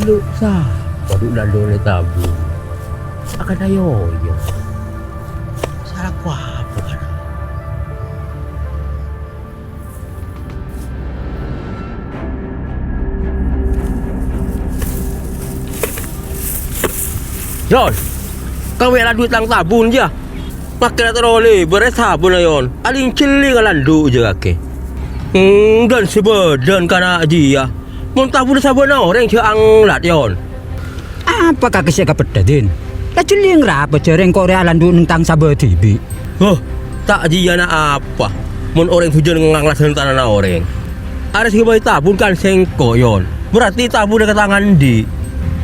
Aduh, sah. Waduh, lando le tabu. Akan ayo, yo. Salah ku apa kan? Yon, kau wela duit lang tabun aja. Pakai troli, beres sabun ayon. Aling cili ngalandu je kake. Dan sebadan kana dia. Mun tabun sabun orang ciang lat yon. Apa kaki saya kapedadin? Kaceling rapa cereng kok realan du nentang sabar tibi. Oh, tak dia na apa? Mun orang hujan nganglas tanah na orang. Ada si bayi tabun kan sengko yon. Berarti tabun dekat tangan di.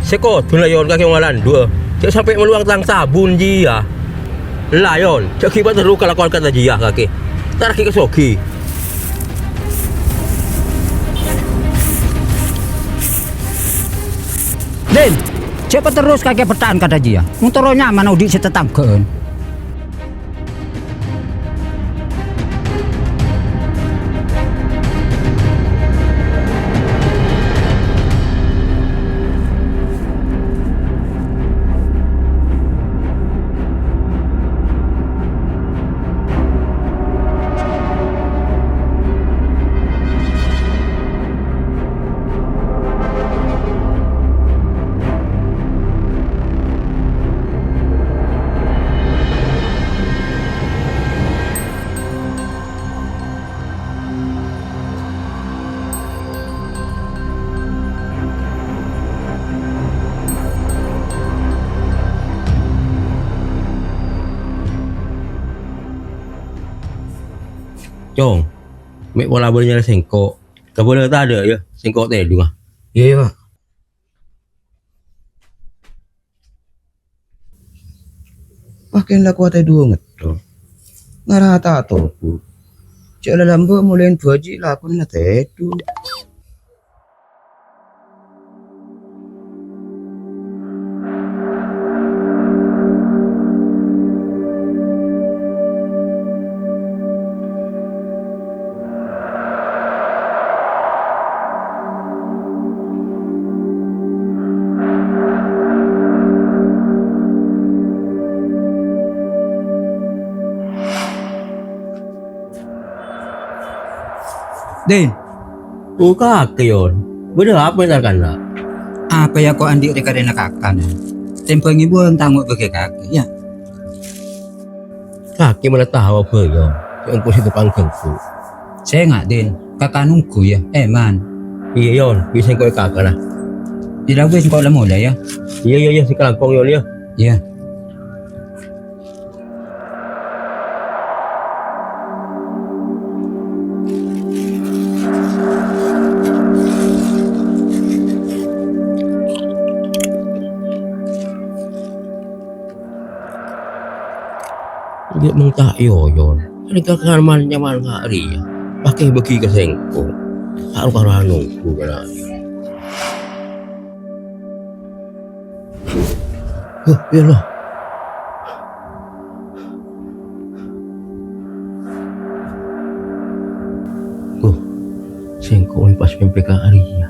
Seko tulah yon kaki ngalandu. Cek sampai meluang tang sabun dia. Layon, cek kibat terus kalau kata dia kaki. Tarik ke soki. Den, cepat terus kakek petaan kata dia. Motornya mana udi setetangkeun. Cong, mek bola bolanya sengko. Keboleh tak ada ya, sengko teh dua. Iya, Pak. Pakai laku ate dua ngeto. Ngarata atau bu. Cek lambu mulain baji lakun na tedu. Den, Buka ke yon. Bener apa yang kan lah? apa ya kok andi reka rena kakan? Tempo ibu tangguh bagi kaki ya. Kaki mana tahu apa yon? Yang posisi pangkengku. Saya nggak Den, kakak nunggu ya. Man, Iya yon, bisa kau kakak lah. dilakuin sekolah mulai ya. Iya sekarang kong yon ya. Iya. Dia mengtak yon. Ini kakak man nyaman hari ya. Pakai beki ke sengko. Harus nunggu kan. Ya loh. Sengko ini pas PPK hari ya.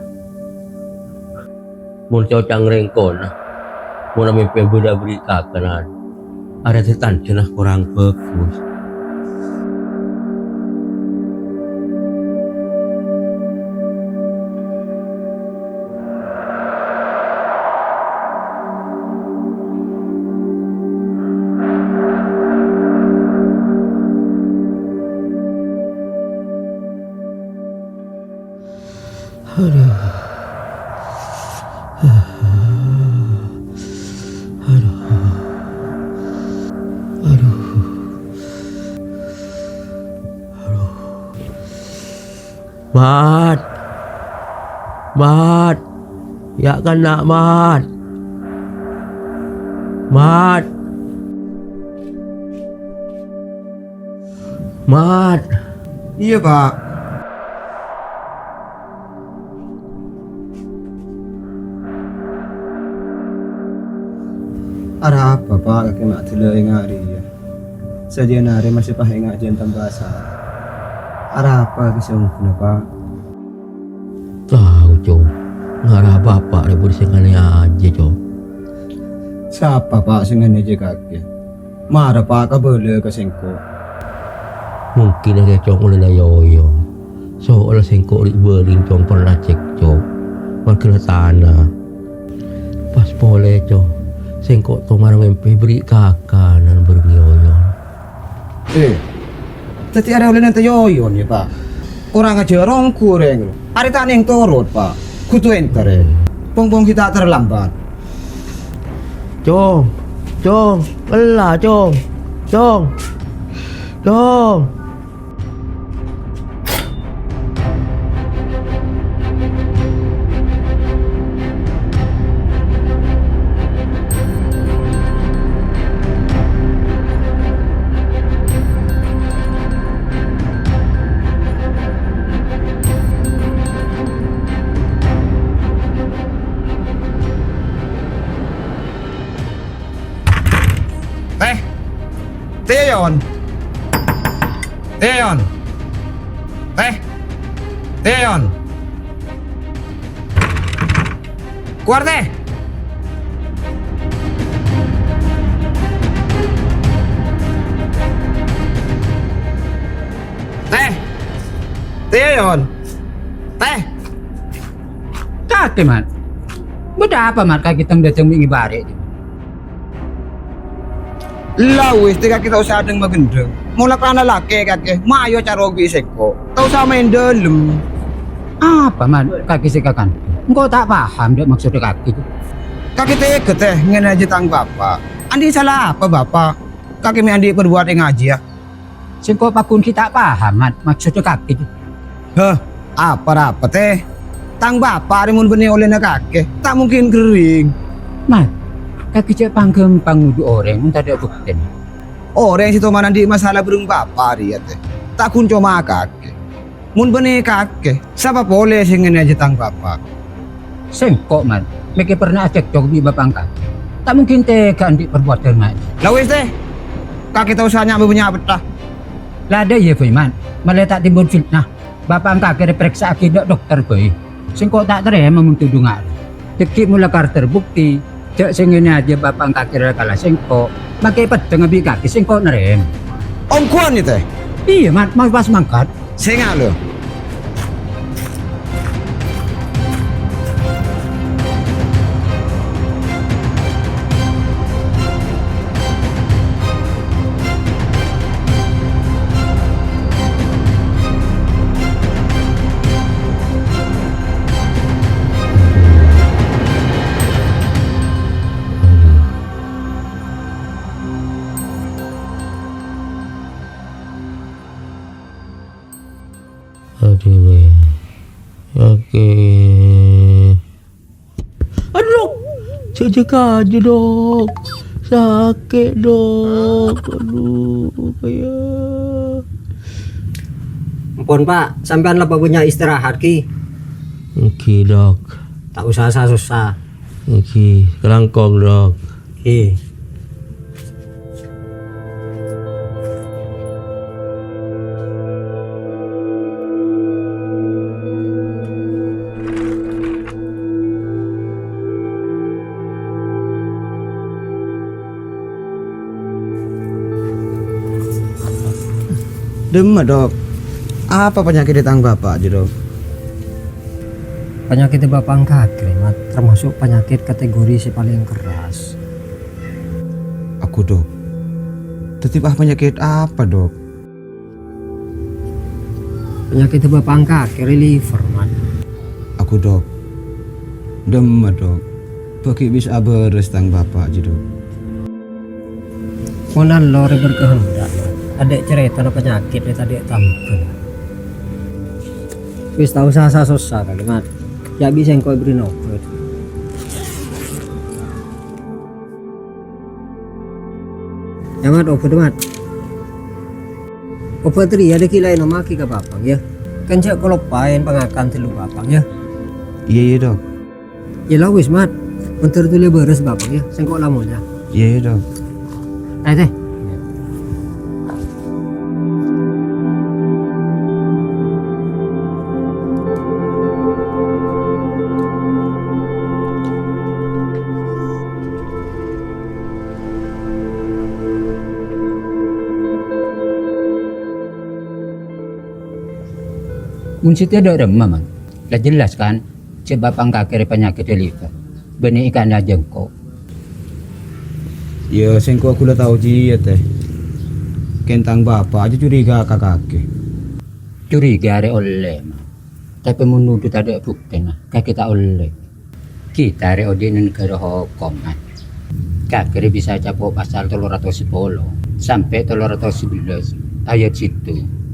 Mau cocang rengkon. Mau namanya pembeda beri kakanan. Ada setan cenah kurang bagus. Mat, Mat, ya kan nak Mat, Mat, Mat. Iya Pak. Ada apa Pak? Kakek mak tila ngari ya. Saja nari masih pakai ngajian tambasa. Ada apa kisah kenapa? Tahu Cong, Ngarah bapak deh budi singkane aja cok. Siapa pak sengen aja kaki? Marah pak kabel ke sengko. Mungkin ada cok mulai na yoyo. Soalnya sengko rik bering cok pernah cek cok. Makanya tanah. Pas boleh cok. Sengko to marang mimpi beri kakanan bering yoyo. Tadi ada oleh nanti yoyon ya pak. Orang aja orang kurang. Hari tani yang turut pak. Kutu enter ya. Pong kita terlambat. Cong, elah cong. Teon. Keluar teh. Teon. Kaki mat. Beda apa mat kaki teng datang wingi bare. Lawis tika kita usah adeng magendeng. Mula kana laki kaki. Mayo caro biseko. Tau usah main dalam. Apa mat kaki sikakan? Engkau tak paham dek maksudnya kaki itu. Kaki tega teh ngene aja tang bapak. Andi salah apa bapak? Kaki mi andi perbuat yang ngaji ya. Singko pakun kita paham mat maksudnya kaki itu. Heh, apa teh? Tang bapak rimun benih oleh kaki. Tak mungkin kering. Mat, kaki cek panggem pangudu orang entah ada bukti. Orang situ mana di masalah burung bapak dia teh. Tak kunco kaki. Mun benih kaki. Siapa boleh singen aja tang bapak? Singko mat, mereka pernah cek cok di bapak kaki. Tak mungkin tega di perbuatan mat. Lawis teh. Kaki tahu usah nyampe punya betah. Lada ya Firman, malah tak timbul fitnah. Bapak kaki diperiksa akibat dokter boy. Singko tak terima menuduh ngal. Deki mula kar terbukti. Cek singene aja bapak kaki kalah singko. Makai pedang abi kaki singko nerem. Om kuan itu teh. Iya mat, mau pas mangkat. Sengal lo. Aduh, oke. Aduh dok, cek aja dok, sakit dok, aduh kayak. Ampun pak, sampean lebih punya istirahat ki. Oke dok, Tak usah susah. oke, kelangkong dok. Ki. Demam dok. Apa penyakit di tang bapak aja dok? Penyakit bapak kaki mat, termasuk penyakit kategori si paling keras. Aku dok. Tetip penyakit apa dok? Penyakit bapak kaki liver mat. Aku dok. Demam dok. Bagi bisa beres tang bapak aja dok. Monan lori berkehendak mat. Adek cerita no penyakit tadi tampil. Wis tahu susah kali mat. Ya bisa engkau beri obat. Ya mat obat mat. Obat teri ada kilai no maki ke bapak ya. Kan cek kalau pain pengakan tilu bapak ya. Iya dok. Ya lah wis mat. Bentar tuli beres bapak ya. Sengkok lamunya. Iya dok. Ayo teh. Mun situ ada remah man. Lah jelas kan, cek bapak kakek penyakit liver. Benih ikan aja kok. Ya sengko aku udah tahu ji ya teh. Kentang bapak aja curiga kakak. Curiga are oleh man. Tapi menuduh tak ada bukti nah, kakek tak oleh. Kita are odi negara hukum man. Kakek bisa capok pasal 310 sampai 311 ayat situ.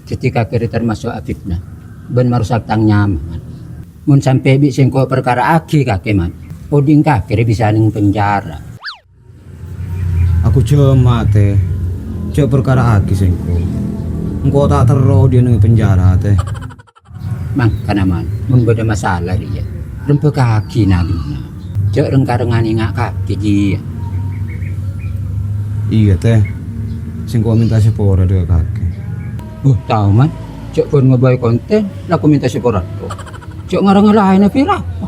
Ketika kakek termasuk fitnah, ben merusak tang nyaman. Mun sampai bi sengko perkara aki kakek man, oding kakek bisa ning penjara. Aku cuma teh. Cek perkara aki sengko. Engkau tak terus dia nang penjara teh. Mangkana man, mun beda masalah dia. Rempe kaki nagina. Cek rengkarengan ingak kaki dia. Iya teh. Sengko minta sepora deh kakek. Tahu man, cek pun ngebaik konten, aku minta sepora tuh. Cek ngarang-ngarahin apa?